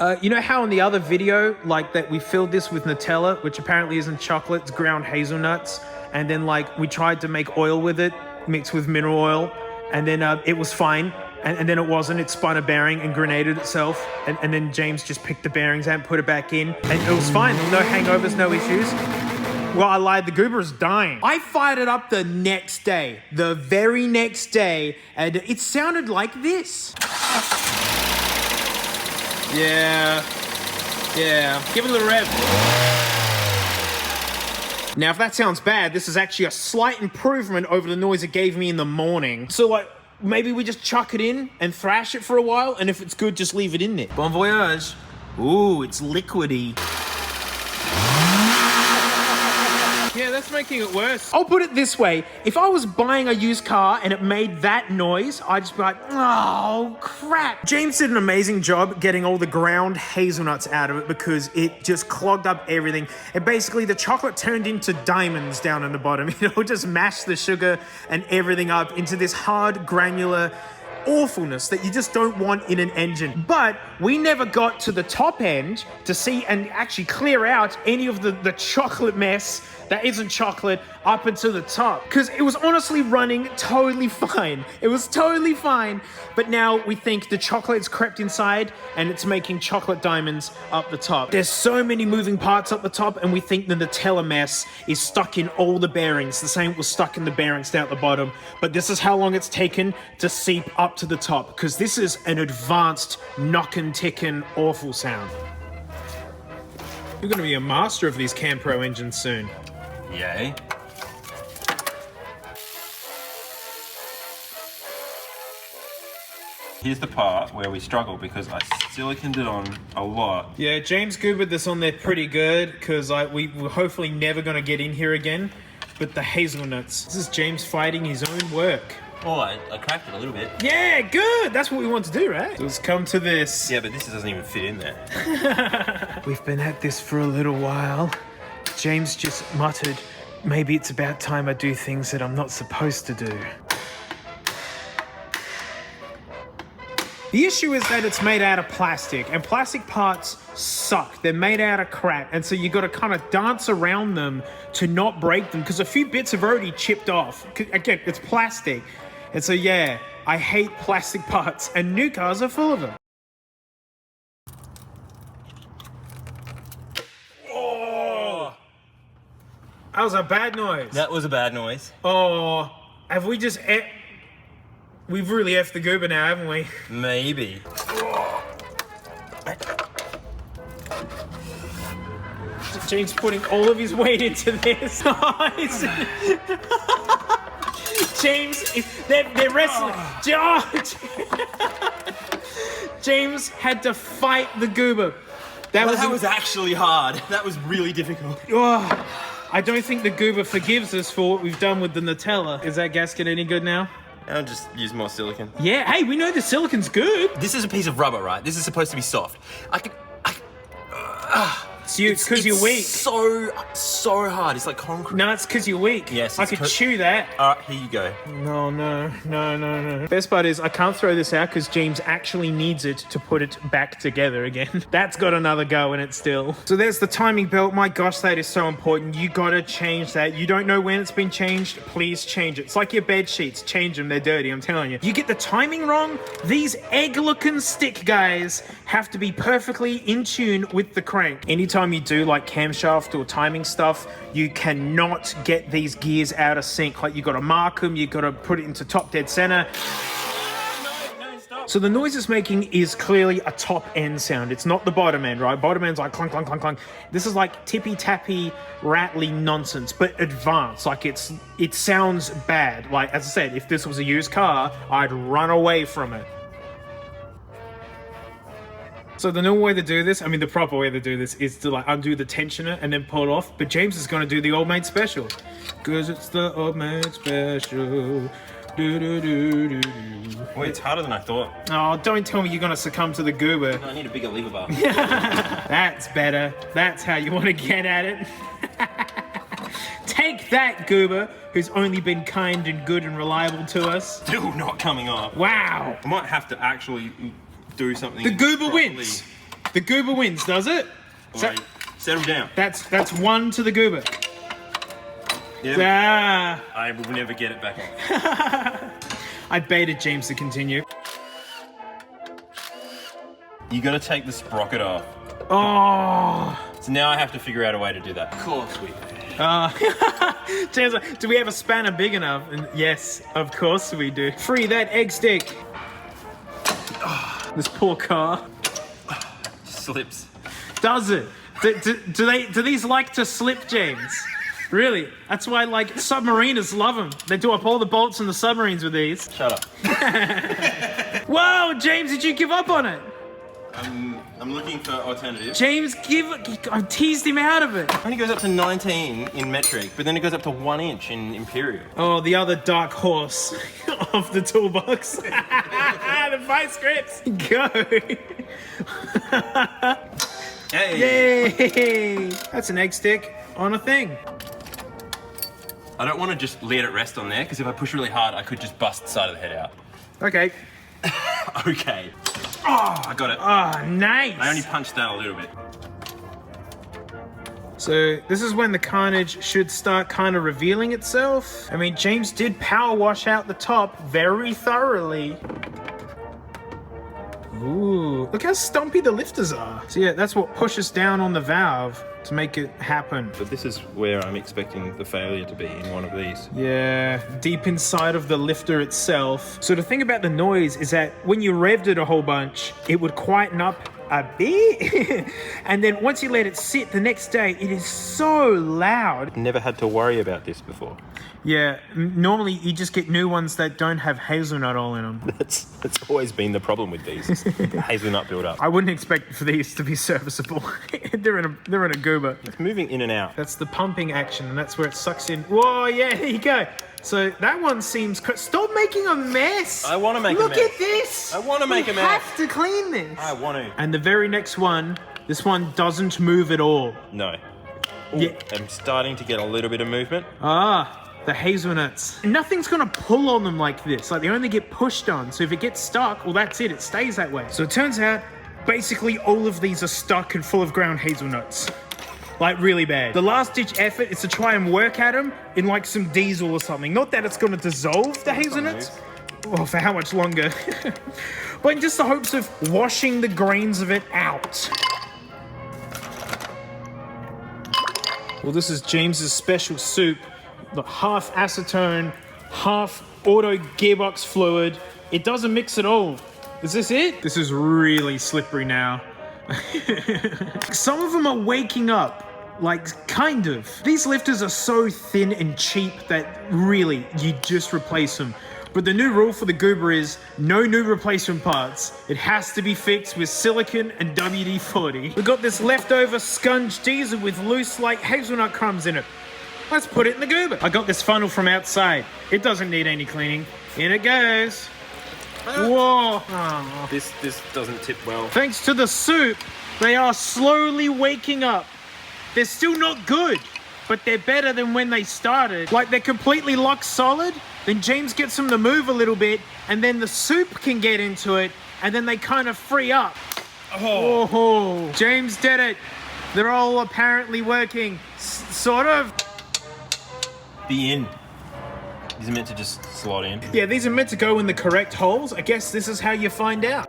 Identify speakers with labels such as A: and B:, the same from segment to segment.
A: You know how in the other video, like that we filled this with Nutella, which apparently isn't chocolate, it's ground hazelnuts. And then like we tried to make oil with it, mixed with mineral oil. And then it was fine. And then it wasn't, it spun a bearing and grenaded itself. And then James just picked the bearings out and put it back in. And it was fine, no hangovers, no issues. Well, I lied, the goober is dying. I fired it up the next day, the very next day, and it sounded like this. Yeah, give it a little rev. Now, if that sounds bad, this is actually a slight improvement over the noise it gave me in the morning. So, like, maybe we just chuck it in and thrash it for a while, and if it's good, just leave it in there. Bon voyage. Ooh, it's liquidy. Yeah, that's making it worse. I'll put it this way. If I was buying a used car and it made that noise, I'd just be like, oh, crap. James did an amazing job getting all the ground hazelnuts out of it because it just clogged up everything. And basically the chocolate turned into diamonds down in the bottom. You know, just mashed the sugar and everything up into this hard, granular awfulness that you just don't want in an engine. But we never got to the top end to see and actually clear out any of the chocolate mess that isn't chocolate up into the top, because it was honestly running totally fine. It was totally fine, but now we think the chocolate's crept inside and it's making chocolate diamonds up the top. There's so many moving parts up the top, and we think the Nutella mess is stuck in all the bearings. The same was stuck in the bearings down at the bottom, but this is how long it's taken to seep up to the top, because this is an advanced knockin' tickin' awful sound. You're gonna be a master of these CamPro engines soon.
B: Yay. Here's the part where we struggle because I siliconed it on a lot.
A: Yeah, James goobered this on there pretty good because we were hopefully never going to get in here again. But the hazelnuts. This is James fighting his own work.
B: Oh, I cracked it a little bit.
A: Yeah, good. That's what we want to do, right? So let's come to this.
B: Yeah, but this doesn't even fit in there.
A: We've been at this for a little while. James just muttered, maybe it's about time I do things that I'm not supposed to do. The issue is that it's made out of plastic, and plastic parts suck. They're made out of crap, and so you got to kind of dance around them to not break them, because a few bits have already chipped off. Again, it's plastic. And so yeah, I hate plastic parts, and new cars are full of them. Oh! That was a bad noise.
B: That was a bad noise.
A: Oh, have we just... We've really effed the goober now, haven't we?
B: Maybe.
A: James putting all of his weight into this. James, they're wrestling. James had to fight the goober.
B: That was actually hard. That was really difficult.
A: I don't think the goober forgives us for what we've done with the Nutella. Is that gasket any good now?
B: I'll just use more silicone.
A: Yeah, hey, we know the silicone's good.
B: This is a piece of rubber, right? This is supposed to be soft.
A: It's because you're weak.
B: So hard. It's like concrete.
A: No, it's because you're weak.
B: Yes.
A: I could chew that.
B: Alright, here you go.
A: No. Best part is I can't throw this out because James actually needs it to put it back together again. That's got another go in it still. So there's the timing belt. My gosh, that is so important. You gotta change that. You don't know when it's been changed, please change it. It's like your bed sheets. Change them, they're dirty, I'm telling you. You get the timing wrong, these egg-looking stick guys have to be perfectly in tune with the crank. Anytime you do like camshaft or timing stuff, you cannot get these gears out of sync. Like you gotta mark them, you gotta put it into top dead center. No, stop. So the noise it's making is clearly a top end sound. It's not the bottom end, right? Bottom end's like clunk, clunk, clunk, clunk. This is like tippy tappy, rattly nonsense, but advanced. Like it sounds bad. Like as I said, if this was a used car, I'd run away from it. So the normal way to do this, I mean the proper way to do this, is to like undo the tensioner and then pull it off. But James is going to do the old mate special. Cause it's the old mate special.
B: Wait, it's harder than I thought.
A: Oh, don't tell me you're going to succumb to the goober.
B: No, I need a bigger lever bar.
A: That's better. That's how you want to get at it. Take that, goober, who's only been kind and good and reliable to us.
B: Still not coming off.
A: Wow.
B: I might have to actually do something.
A: The goober
B: properly.
A: wins. The goober wins, does it?
B: Alright, settle down.
A: That's 1 to the goober.
B: Yeah,
A: Ah,
B: I will never get it back on.
A: I baited James to continue.
B: You gotta take the sprocket off.
A: Oh.
B: So now I have to figure out a way to do that. Of course we do.
A: James, do we have a spanner big enough? And yes, of course we do. Free that egg stick. This poor car.
B: Slips.
A: Does it? Do these like to slip, James? Really? That's why, like, submariners love them. They do up all the bolts in the submarines with these.
B: Shut up.
A: Whoa, James, did you give up on it?
B: I'm looking for alternatives.
A: James, I teased him out of it.
B: It only goes up to 19 in metric, but then it goes up to 1 inch in imperial.
A: Oh, the other dark horse of the toolbox. The vice grips. Go.
B: Hey!
A: Yay! That's an egg stick on a thing.
B: I don't want to just let it rest on there, because if I push really hard, I could just bust the side of the head out.
A: Okay.
B: Okay. Oh, I got it.
A: Oh, nice.
B: I only punched that a little bit.
A: So this is when the carnage should start kind of revealing itself. I mean, James did power wash out the top very thoroughly. Ooh, look how stumpy the lifters are. So yeah, that's what pushes down on the valve to make it happen.
B: But this is where I'm expecting the failure to be in one of these.
A: Yeah, deep inside of the lifter itself. So the thing about the noise is that when you revved it a whole bunch, it would quieten up a bit. And then once you let it sit the next day, it is so loud.
B: Never had to worry about this before.
A: Yeah, normally you just get new ones that don't have hazelnut oil in them.
B: That's always been the problem with these. Hazelnut build up.
A: I wouldn't expect for these to be serviceable. they're in a goober.
B: It's moving in and out.
A: That's the pumping action, and that's where it sucks in. Whoa, yeah, there you go. So that one seems... Stop making a mess.
B: I want to make a mess.
A: Look at this.
B: I want to make a mess.
A: We have to clean this.
B: I want to.
A: And the very next one, this one doesn't move at all.
B: No. Ooh,
A: Yeah.
B: I'm starting to get a little bit of movement.
A: Ah, the hazelnuts. Nothing's gonna pull on them like this. Like, they only get pushed on. So if it gets stuck, well, that's it. It stays that way. So it turns out, basically all of these are stuck and full of ground hazelnuts. Like, really bad. The last ditch effort is to try and work at them in like some diesel or something. Not that it's gonna dissolve the hazelnuts. Well, for how much longer? But in just the hopes of washing the grains of it out. Well, this is James's special soup. Look, half acetone, half auto gearbox fluid. It doesn't mix at all. Is this it? This is really slippery now. Some of them are waking up. Like, kind of. These lifters are so thin and cheap that really, you just replace them. But the new rule for the goober is no new replacement parts. It has to be fixed with silicone and WD-40. We've got this leftover scunge diesel with loose, like, hazelnut crumbs in it. Let's put it in the goober. I got this funnel from outside. It doesn't need any cleaning. In it goes. Whoa. Oh.
B: This doesn't tip well.
A: Thanks to the soup, they are slowly waking up. They're still not good, but they're better than when they started. Like, they're completely locked solid, then James gets them to move a little bit, and then the soup can get into it, and then they kind of free up. Oh, James did it. They're all apparently working. Sort of.
B: The in. These are meant to just slot in.
A: Yeah, these are meant to go in the correct holes. I guess this is how you find out.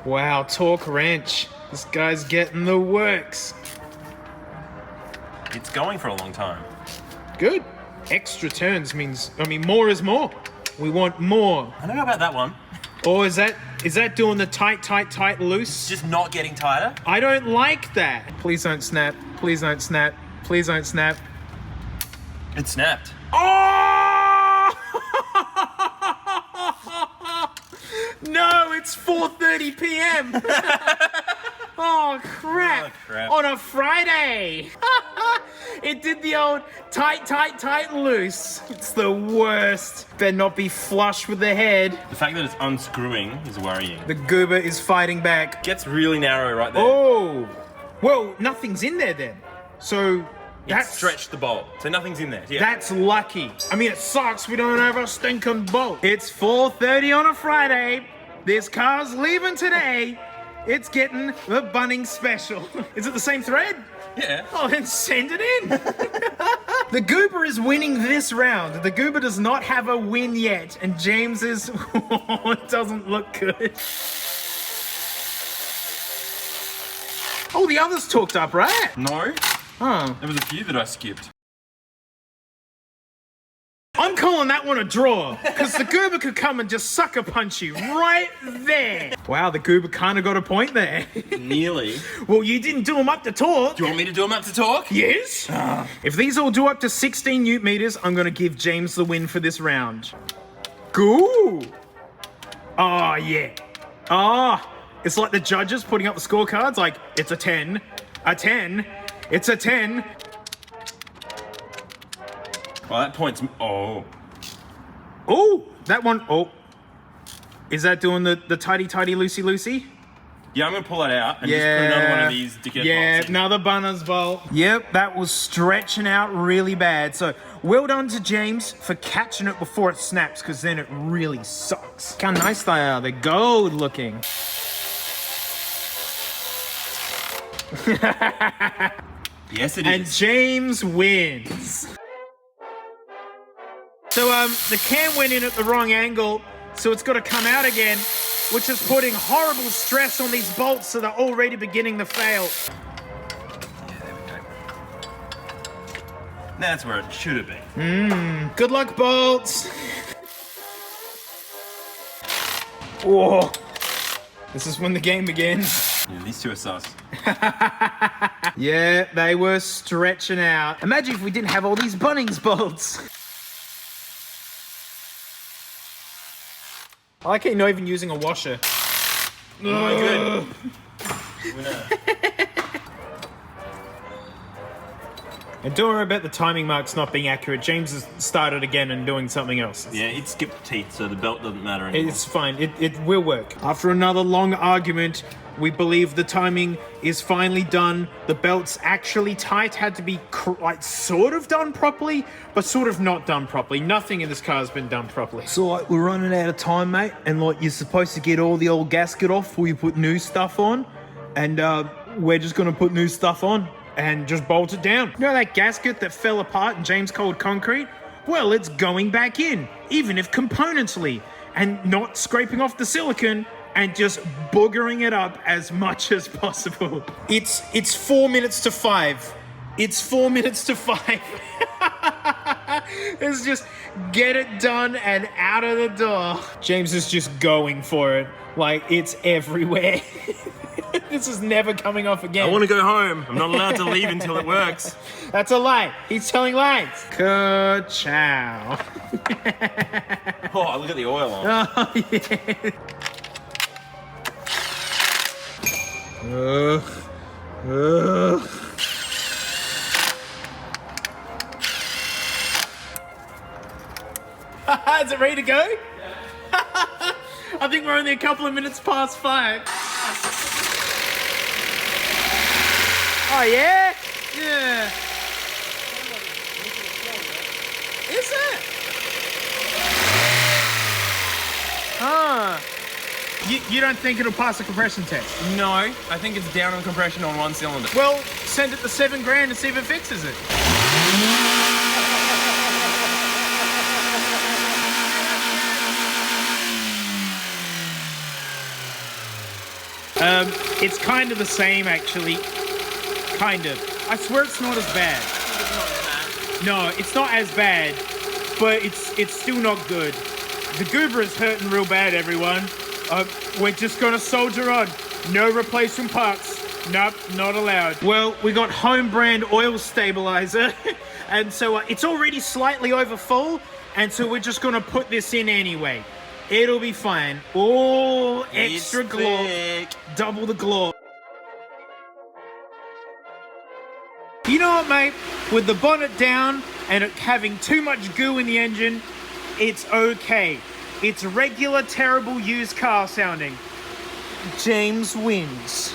A: Wow, torque wrench. This guy's getting the works.
B: It's going for a long time.
A: Good. Extra turns means, more is more. We want more.
B: I don't know about that one.
A: Or is that doing the tight, loose?
B: Just not getting tighter.
A: I don't like that. Please don't snap. Please don't snap. Please don't snap.
B: It snapped.
A: Oh! No, it's 4:30 p.m. Oh, crap.
B: Oh, crap.
A: On a Friday. It did the old tight, loose. It's the worst. Better not be flush with the head.
B: The fact that it's unscrewing is worrying.
A: The goober is fighting back.
B: Gets really narrow right there.
A: Oh, well, nothing's in there then. So That's-
B: stretched the bolt, so nothing's in there. Yeah.
A: That's lucky. I mean, it sucks we don't have a stinking bolt. It's 4:30 on a Friday. This car's leaving today. It's getting the Bunnings special. Is it the same thread?
B: Yeah.
A: Oh, then send it in. The Goober is winning this round. The Goober does not have a win yet, and James is... it doesn't look good. Oh, the others talked up, right?
B: No.
A: Oh.
B: There was a few that I skipped.
A: I'm calling that one a draw, because the Goober could come and just sucker punch you right there. Wow, the Goober kind of got a point there.
B: Nearly.
A: Well, you didn't do them up to talk.
B: Do you want me to do them up to talk?
A: Yes. If these all do up to 16 newt meters, I'm going to give James the win for this round. Cool. Oh, yeah. Oh, it's like the judges putting up the scorecards, like, it's a 10, a 10, it's a 10.
B: Well, that point's... Oh.
A: Oh, that one. Oh. Is that doing the tidy loosey?
B: Yeah, I'm going to pull that out and just put another one of these dickhead bolts in.
A: Another Bunners bolt. Yep, that was stretching out really bad. So, well done to James for catching it before it snaps, because then it really sucks. Look how nice they are. They're gold looking.
B: Yes, it
A: And
B: is.
A: James wins. So, the cam went in at the wrong angle, so it's got to come out again, which is putting horrible stress on these bolts, so they're already beginning to fail.
B: Yeah, there we go. That's where it should have been.
A: Good luck, bolts. Whoa. This is when the game begins.
B: Yeah, these two are sus.
A: Yeah, they were stretching out. Imagine if we didn't have all these Bunnings bolts. I like how you're not even using a washer.
B: Oh my god.
A: And don't worry about the timing marks not being accurate. James has started again and doing something else.
B: Yeah, it skipped teeth, so the belt doesn't matter anymore.
A: It's fine. It will work. After another long argument, we believe the timing is finally done. The belt's actually tight. Had to be like sort of done properly, but sort of not done properly. Nothing in this car has been done properly. So like we're running out of time, mate, and like you're supposed to get all the old gasket off before you put new stuff on, and we're just gonna put new stuff on and just bolt it down. You know that gasket that fell apart and James called concrete? Well, it's going back in, even if componently, and not scraping off the silicone and just boogering it up as much as possible. It's 4 minutes to 5. It's 4 minutes to 5. It's just get it done and out of the door. James is just going for it. Like, it's everywhere. This is never coming off again.
B: I want to go home. I'm not allowed to leave until it works.
A: That's a lie. He's telling lies. Ka-chow.
B: Oh, look at the oil on.
A: Oh, yeah. Is it ready to go? I think we're only a couple of minutes past 5. Oh, yeah? Yeah. Is it? You don't think it'll pass the compression test?
B: No, I think it's down on compression on one cylinder.
A: Well, send it to $7,000 and see if it fixes it. It's kind of the same, actually. Kind of. I swear it's not as bad. No, it's not as bad, but it's still not good. The Goober is hurting real bad, everyone. We're just gonna soldier on. No replacement parts. Nope, not allowed. Well, we got home brand oil stabilizer, and so it's already slightly over full, and so we're just gonna put this in anyway. It'll be fine. Oh, extra glow. Double the glow. You know what, mate? With the bonnet down and it having too much goo in the engine, it's okay. It's regular, terrible used car sounding. James wins.